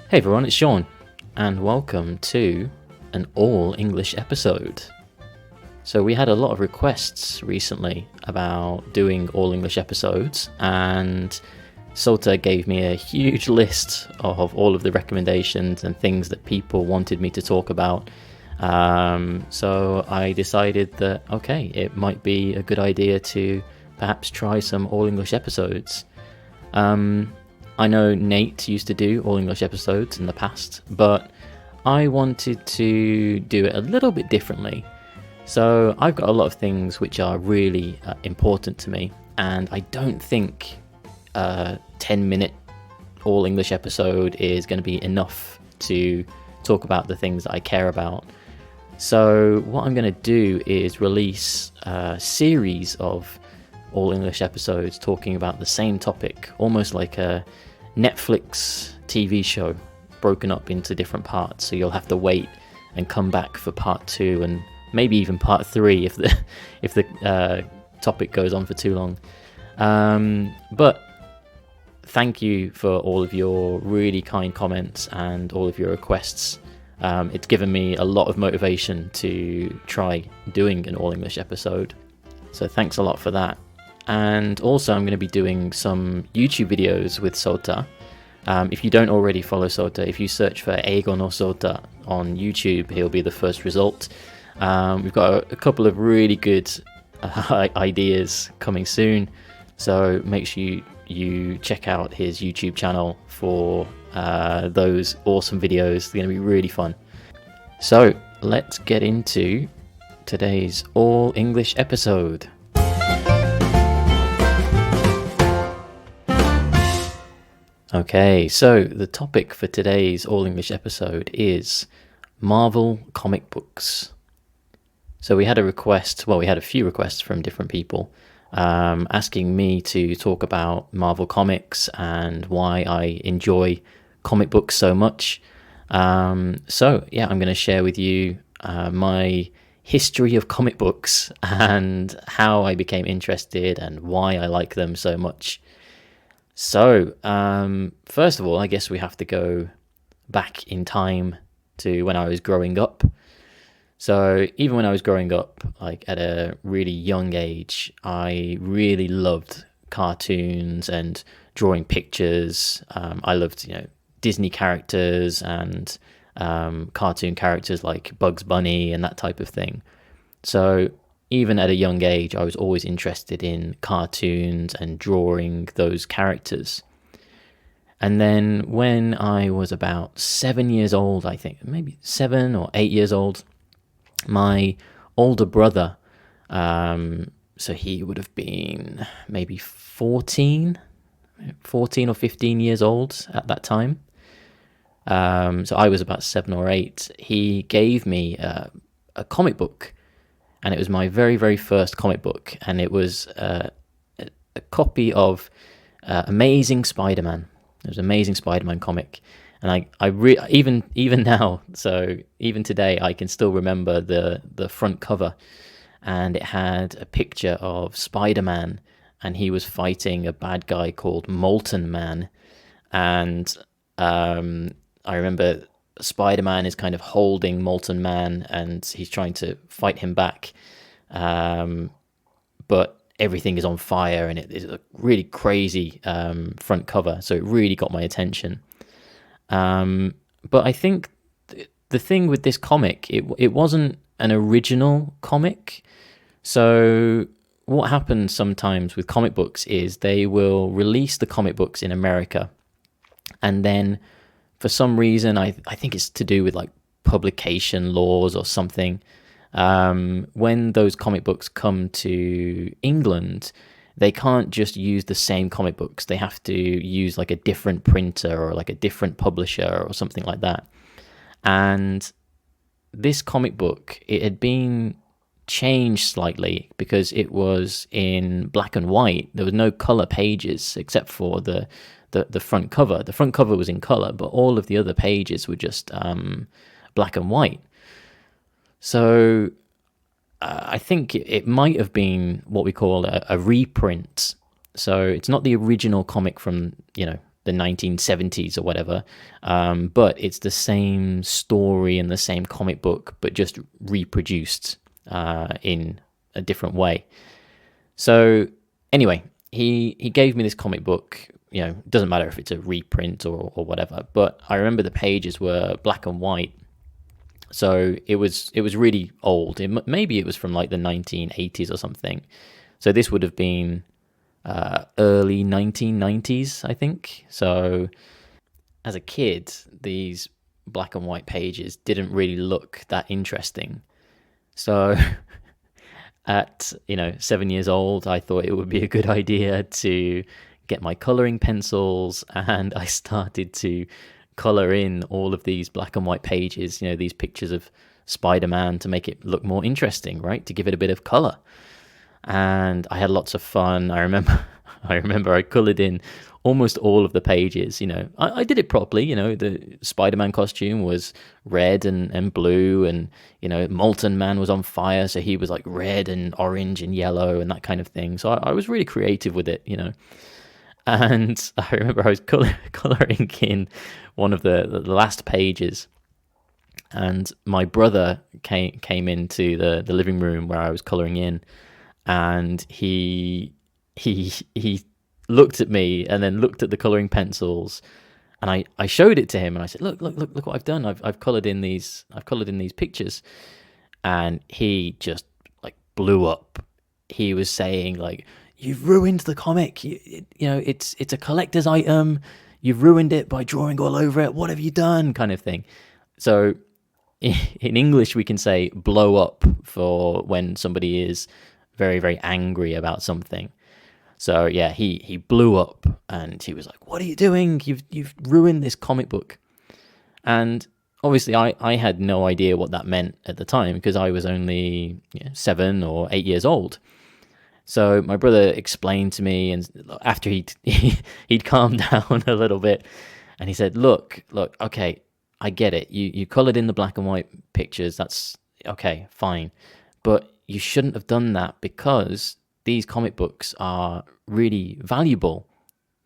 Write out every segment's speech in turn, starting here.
Hey everyone, it's Sean, and welcome to an all English episode. So we had a lot of requests recently about doing all English episodes, and Sota gave me a huge list of all of the recommendations and things that people wanted me to talk about. So I decided that, okay, it might be a good idea to perhaps try some all English episodes. I know Nate used to do all English episodes in the past, but I wanted to do it a little bit differently. So I've got a lot of things which are really important to me, and I don't think a 10-minute all English episode is going to be enough to talk about the things that I care about. So what I'm going to do is release a series of all English episodes talking about the same topic, almost like a Netflix TV show broken up into different parts. So you'll have to wait and come back for part 2 and maybe even part 3 if the topic goes on for too long. But thank you for all of your really kind comments and all of your requests. It's given me a lot of motivation to try doing an all English episode. So thanks a lot for that. And also I'm going to be doing some YouTube videos with Sota. If you don't already follow Sota, if you search for英語のそーた on YouTube, he'll be the first result. We've got a couple of really good ideas coming soon, so make sure you check out his YouTube channel for those awesome videos. They're going to be really fun. So let's get into today's all English episode. Okay, so the topic for today's all English episode is Marvel comic books. So we had a few requests from different people asking me to talk about Marvel comics and why I enjoy comic books so much. So yeah, I'm going to share with you my history of comic books and how I became interested and why I like them so much. So, first of all, I guess we have to go back in time to when I was growing up. So, even when I was growing up, like at a really young age, I really loved cartoons and drawing pictures. I loved, Disney characters and cartoon characters like Bugs Bunny and that type of thing. So, even at a young age, I was always interested in cartoons and drawing those characters. And then when I was about 7 years old, I think, maybe 7 or 8 years old, my older brother, so he would have been maybe 14 or 15 years old at that time. So I was about 7 or 8. He gave me a comic book. And it was my very, very first comic book. And it was a copy of Amazing Spider-Man. It was an Amazing Spider-Man comic. And even now, so even today, I can still remember the front cover. And it had a picture of Spider-Man. And he was fighting a bad guy called Molten Man. And I remember Spider-Man is kind of holding Molten Man and he's trying to fight him back. But everything is on fire and it is a really crazy front cover. So it really got my attention. But I think the thing with this comic, it wasn't an original comic. So what happens sometimes with comic books is they will release the comic books in America, and then for some reason, I think it's to do with like publication laws or something. When those comic books come to England, they can't just use the same comic books. They have to use like a different printer or like a different publisher or something like that. And this comic book, it had been changed slightly because it was in black and white. There was no color pages except for the front cover. The front cover was in color, but all of the other pages were just black and white. So I think it might have been what we call a reprint. So it's not the original comic from, the the 1970s or whatever, but it's the same story and the same comic book, but just reproduced in a different way. So anyway, he gave me this comic book. It doesn't matter if it's a reprint or whatever, but I remember the pages were black and white. So it was really old. Maybe it was from like the 1980s or something. So this would have been early 1990s, I think. So as a kid, these black and white pages didn't really look that interesting. So at 7 years old, I thought it would be a good idea to get my coloring pencils, and I started to color in all of these black and white pages, these pictures of Spider-Man, to make it look more interesting, right? To give it a bit of color. And I had lots of fun. I remember I colored in almost all of the pages. I did it properly. The Spider-Man costume was red and blue, and Molten Man was on fire, so he was like red and orange and yellow and that kind of thing. So I was really creative with it. And I remember I was coloring in one of the last pages, and my brother came into the living room where I was coloring in, and he looked at me and then looked at the coloring pencils, and I showed it to him, and I said, look what I've done. I've colored in these pictures. And he just like blew up. He was saying like, "You've ruined the comic. It's a collector's item. You've ruined it by drawing all over it. What have you done?" kind of thing. So in English, we can say blow up for when somebody is very, very angry about something. So yeah, he blew up, and he was like, "What are you doing? You've ruined this comic book." And obviously I had no idea what that meant at the time, because I was only 7 or 8 years old. So my brother explained to me, and after he'd calmed down a little bit, and he said, look, okay, I get it. You colored in the black and white pictures. That's okay, fine. But you shouldn't have done that, because these comic books are really valuable.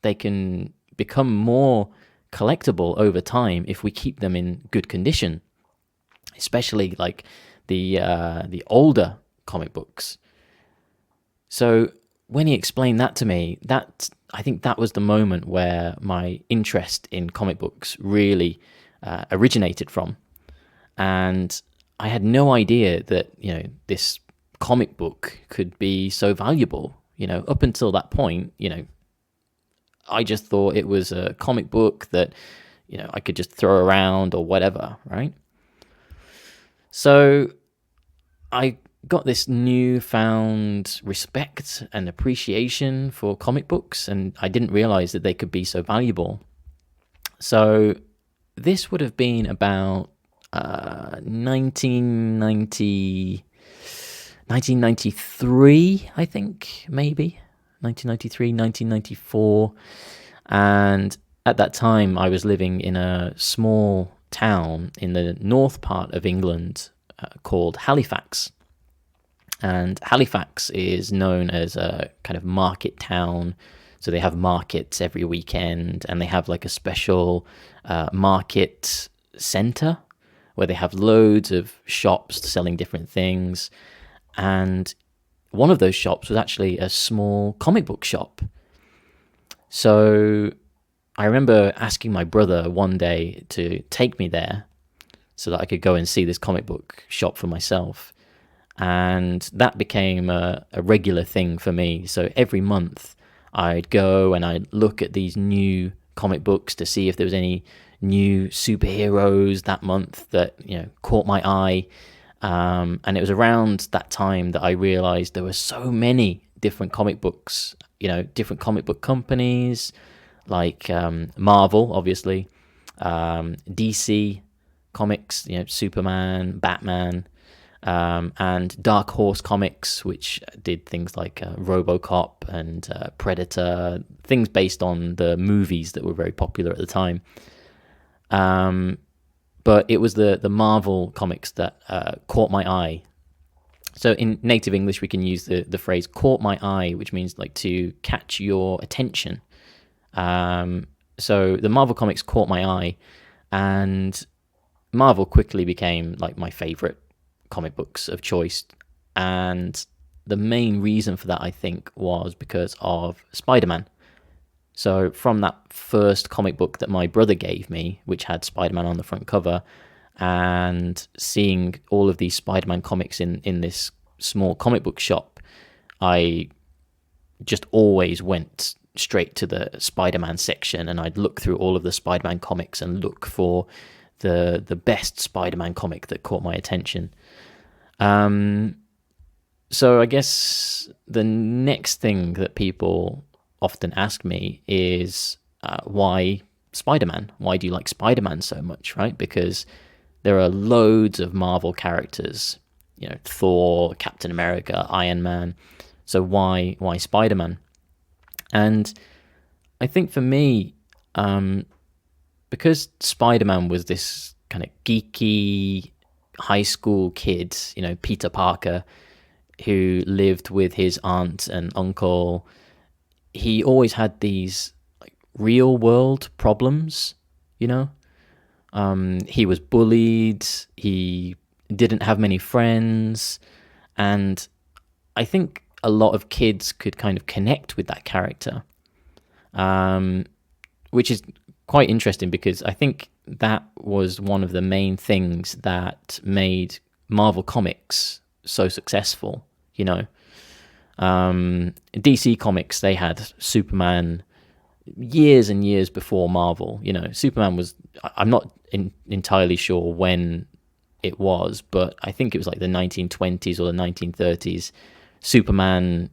They can become more collectible over time if we keep them in good condition, especially like the older comic books. So when he explained that to me, I think that was the moment where my interest in comic books really originated from. And I had no idea that this comic book could be so valuable. Up until that point, I just thought it was a comic book that I could just throw around or whatever, right? So I got this newfound respect and appreciation for comic books, and I didn't realize that they could be so valuable. So this would have been about 1993, I think, maybe 1993, 1994. And at that time, I was living in a small town in the north part of England called Halifax. And Halifax is known as a kind of market town. So they have markets every weekend, and they have like a special market center where they have loads of shops selling different things. And one of those shops was actually a small comic book shop. So I remember asking my brother one day to take me there so that I could go and see this comic book shop for myself. And that became a regular thing for me. So every month I'd go and I'd look at these new comic books to see if there was any new superheroes that month that caught my eye. And it was around that time that I realized there were so many different comic books, different comic book companies like Marvel, obviously, DC Comics, Superman, Batman, and Dark Horse Comics, which did things like RoboCop and Predator, things based on the movies that were very popular at the time. But it was the Marvel comics that caught my eye. So in native English, we can use the phrase "caught my eye," which means like to catch your attention. So the Marvel comics caught my eye, and Marvel quickly became like my favorite comic books of choice. And the main reason for that, I think, was because of Spider-Man. So from that first comic book that my brother gave me, which had Spider-Man on the front cover, and seeing all of these Spider-Man comics in this small comic book shop, I just always went straight to the Spider-Man section, and I'd look through all of the Spider-Man comics and look for the best Spider-Man comic that caught my attention. So I guess the next thing that people often ask me is, why Spider-Man? Why do you like Spider-Man so much, right? Because there are loads of Marvel characters, Thor, Captain America, Iron Man. So why Spider-Man? And I think for me, because Spider-Man was this kind of geeky high school kid, Peter Parker, who lived with his aunt and uncle, he always had these like real world problems, he was bullied, he didn't have many friends, and I think a lot of kids could kind of connect with that character, which is quite interesting because I think that was one of the main things that made Marvel Comics so successful. DC Comics, they had Superman years and years before Marvel. Superman was, I'm not entirely sure when it was, but I think it was like the 1920s or the 1930s. Superman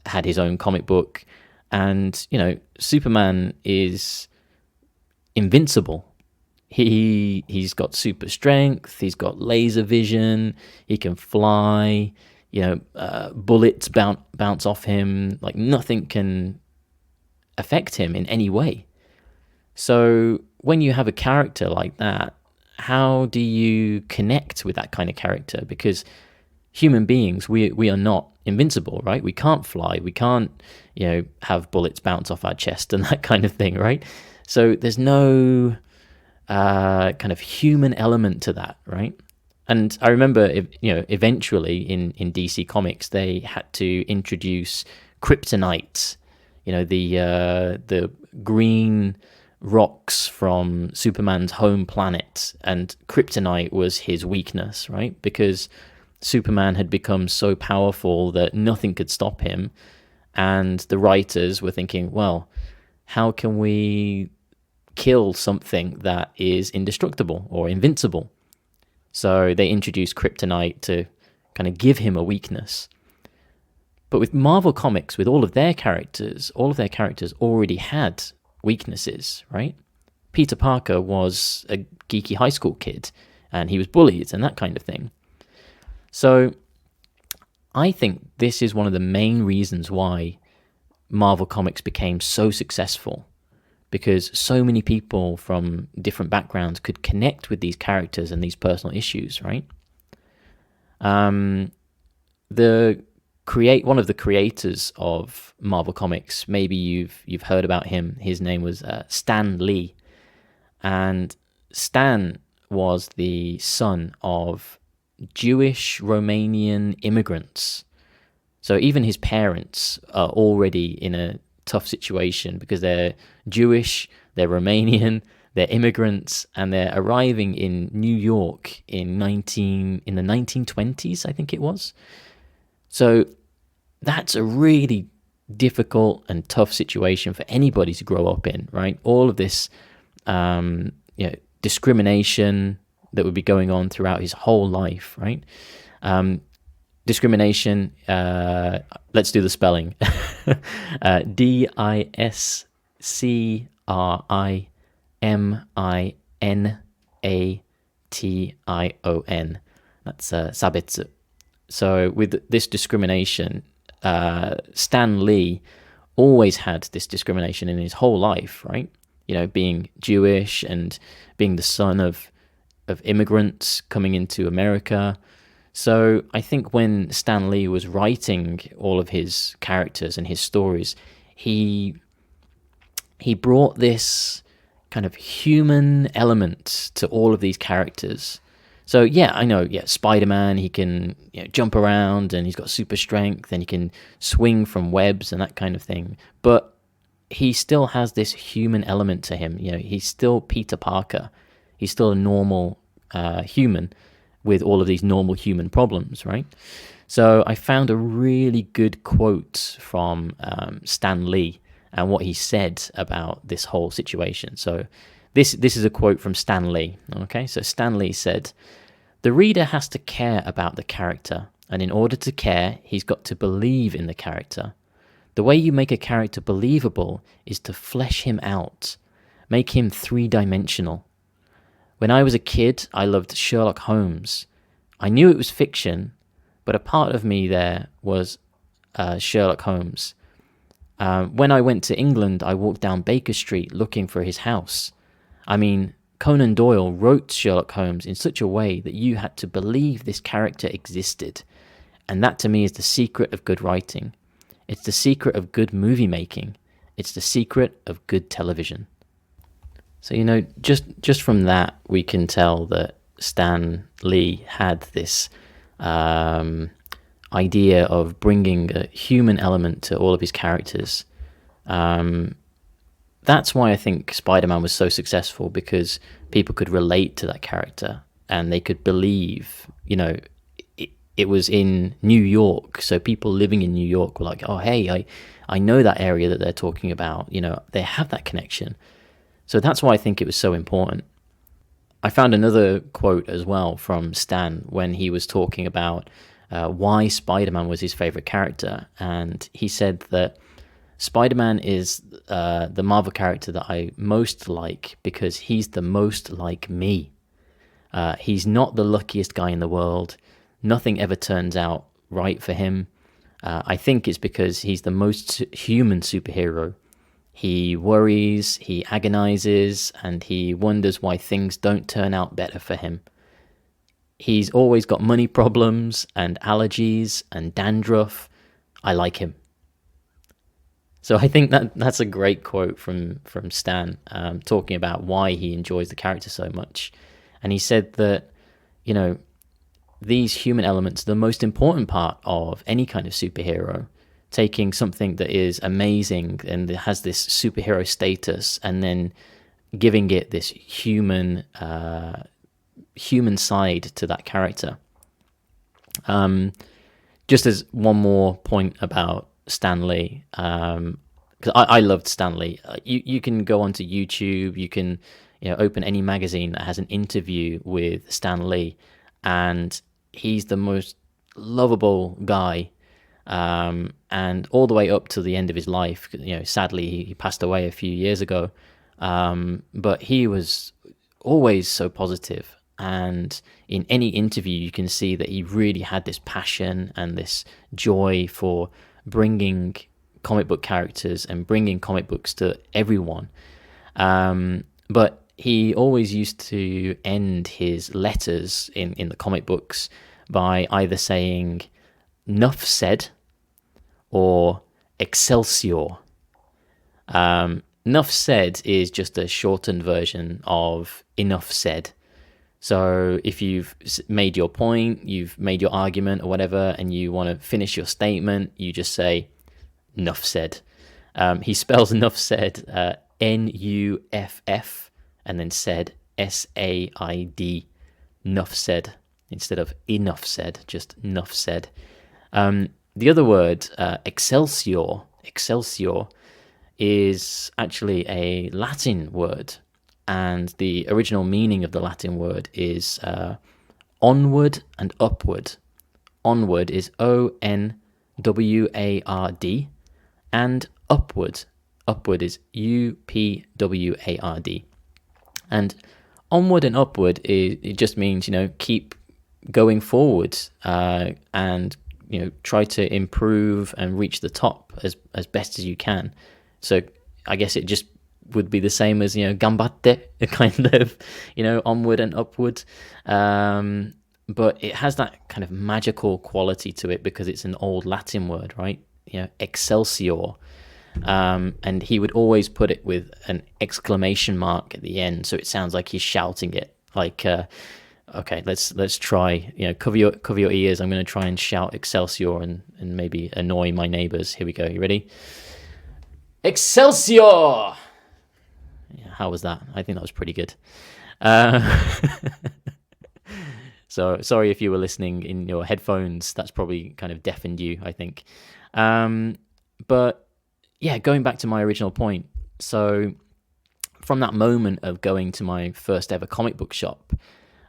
had his own comic book, and Superman is invincible. He's got super strength, he's got laser vision, he can fly, bullets bounce off him, like nothing can affect him in any way. So when you have a character like that, how do you connect with that kind of character? Because human beings, we are not invincible, right? We can't fly, we can't, have bullets bounce off our chest and that kind of thing, right? So there's no kind of human element to that, right? And I remember, eventually in DC Comics, they had to introduce kryptonite, the green rocks from Superman's home planet, and kryptonite was his weakness, right? Because Superman had become so powerful that nothing could stop him, and the writers were thinking, well, how can we kill something that is indestructible or invincible? So they introduced kryptonite to kind of give him a weakness. But with Marvel Comics, with all of their characters already had weaknesses, right? Peter Parker was a geeky high school kid, and he was bullied and that kind of thing. So I think this is one of the main reasons why Marvel Comics became so successful, because so many people from different backgrounds could connect with these characters and these personal issues, right? One of the creators of Marvel Comics, maybe you've heard about him. His name was Stan Lee, and Stan was the son of Jewish Romanian immigrants. So even his parents are already in a tough situation because they're Jewish, they're Romanian, they're immigrants, and they're arriving in New York in the 1920s, I think it was. So that's a really difficult and tough situation for anybody to grow up in, right? All of this discrimination that would be going on throughout his whole life, right? Discrimination, let's do the spelling. discrimination. That's sabetsu. So with this discrimination, Stan Lee always had this discrimination in his whole life, right? Being Jewish and being the son of immigrants coming into America. So I think when Stan Lee was writing all of his characters and his stories, he he brought this kind of human element to all of these characters. So yeah, I know, Spider-Man, he can jump around and he's got super strength and he can swing from webs and that kind of thing. But he still has this human element to him. He's still Peter Parker. He's still a normal human with all of these normal human problems, right? So I found a really good quote from Stan Lee and what he said about this whole situation. So this is a quote from Stan Lee. Okay, so Stan Lee said, "The reader has to care about the character, and in order to care, he's got to believe in the character. The way you make a character believable is to flesh him out, make him three-dimensional. When I was a kid, I loved Sherlock Holmes. I knew it was fiction, but a part of me there was Sherlock Holmes. When I went to England, I walked down Baker Street looking for his house. I mean, Conan Doyle wrote Sherlock Holmes in such a way that you had to believe this character existed. And that to me is the secret of good writing. It's the secret of good movie making. It's the secret of good television." So, just from that, we can tell that Stan Lee had this idea of bringing a human element to all of his characters. That's why I think Spider-Man was so successful, because people could relate to that character and they could believe, it was in New York. So people living in New York were like, oh, hey, I know that area that they're talking about. They have that connection. So that's why I think it was so important. I found another quote as well from Stan when he was talking about why Spider-Man was his favorite character. And he said that Spider-Man is the Marvel character that I most like because he's the most like me. He's not the luckiest guy in the world. Nothing ever turns out right for him. I think it's because he's the most human superhero. He worries, he agonizes, and he wonders why things don't turn out better for him. He's always got money problems and allergies and dandruff. I like him. So I think that's a great quote from Stan, talking about why he enjoys the character so much. And he said that, these human elements are the most important part of any kind of superhero. Taking something that is amazing and that has this superhero status and then giving it this human side to that character. Just as one more point about Stan Lee, because I loved Stan Lee. You can go onto YouTube, you can open any magazine that has an interview with Stan Lee, and he's the most lovable guy. And all the way up to the end of his life, sadly he passed away a few years ago. But he was always so positive, and in any interview you can see that he really had this passion and this joy for bringing comic book characters and bringing comic books to everyone. But he always used to end his letters in the comic books by either saying "Nuff said" or "Excelsior." Nuff said is just a shortened version of enough said. So if you've made your point, you've made your argument or whatever, and you want to finish your statement, you just say "Nuff said." He spells "Nuff said" Nuff and then said SAID. Nuff said instead of enough said, just nuff said. The other word, excelsior, is actually a Latin word, and the original meaning of the Latin word is onward and upward. Onward is ONWARD, and upward is UPWARD. And onward and upward, it just means, keep going forward and try to improve and reach the top as best as you can. So I guess it just would be the same as gambatte, kind of onward and upward, but it has that kind of magical quality to it because it's an old Latin word, right? Excelsior. And he would always put it with an exclamation mark at the end, so it sounds like he's shouting it. Like, okay, let's try. Cover your ears. I'm going to try and shout Excelsior and maybe annoy my neighbors. Here we go. You ready? Excelsior! Yeah, how was that? I think that was pretty good. So sorry if you were listening in your headphones. That's probably kind of deafened you, I think. But yeah, going back to my original point. So from that moment of going to my first ever comic book shop,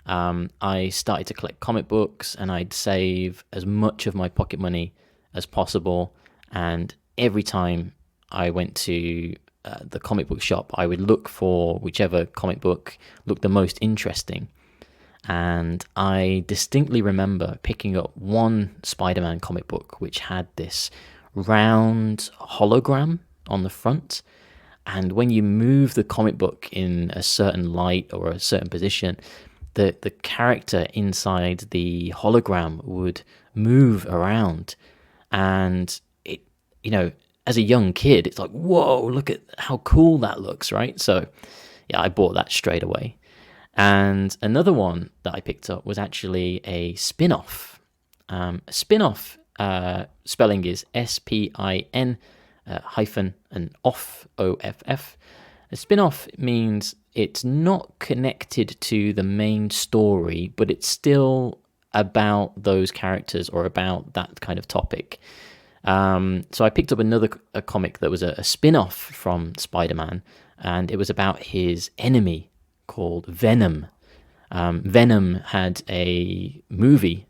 I started to collect comic books, and I'd save as much of my pocket money as possible. And every time I went to the comic book shop, I would look for whichever comic book looked the most interesting. And I distinctly remember picking up one Spider-Man comic book which had this round hologram on the front. And when you move the comic book in a certain light or a certain position, the character inside the hologram would move around. And it, as a young kid, it's like, whoa, look at how cool that looks, right? So yeah, I bought that straight away. And another one that I picked up was actually a spin-off. Spin-off spelling is S-P-I-N hyphen and off, O-F-F. A spin-off means it's not connected to the main story, but it's still about those characters or about that kind of topic. So I picked up a comic that was a spin-off from Spider-Man, and it was about his enemy called Venom. Venom had a movie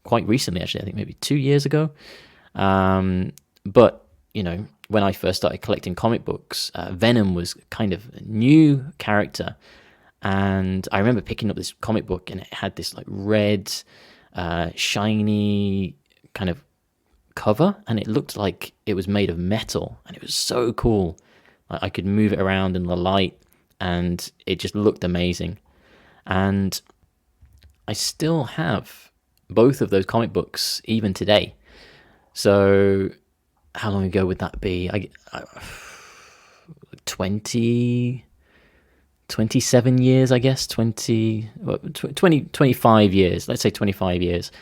quite recently, actually, I think maybe 2 years ago. But, when I first started collecting comic books, Venom was kind of a new character. And I remember picking up this comic book, and it had this like red, shiny kind of cover, and it looked like it was made of metal, and it was so cool. I could move it around in the light, and it just looked amazing. And I still have both of those comic books even today. So how long ago would that be? 27 years, I guess. 25 years. Let's say 25 years.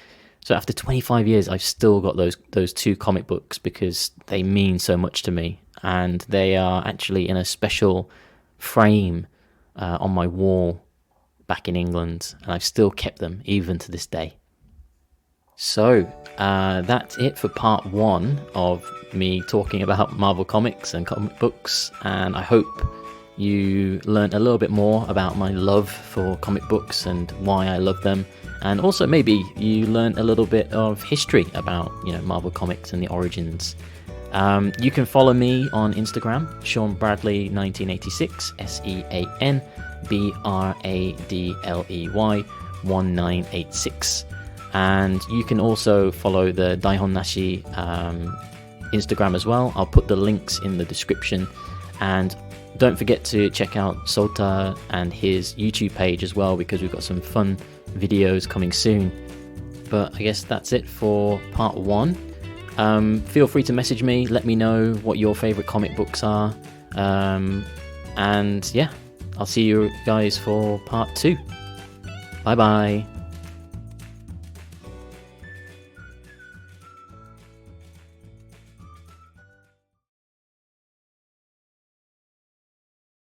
So after 25 years, I've still got those two comic books because they mean so much to me. And they are actually in a special frame on my wall back in England, and I've still kept them even to this day. So that's it for part 1 of me talking about Marvel Comics and comic books, and I hope you learned a little bit more about my love for comic books and why I love them, and also maybe you learned a little bit of history about Marvel Comics and the origins. You can follow me on Instagram, Sean Bradley 1986, SeanBradley 1986. And you can also follow the台本なしInstagram as well. I'll put the links in the description. And don't forget to check out Sota and his YouTube page as well, because we've got some fun videos coming soon. But I guess that's it for part 1. Feel free to message me, let me know what your favorite comic books are. And yeah, I'll see you guys for part 2. Bye bye.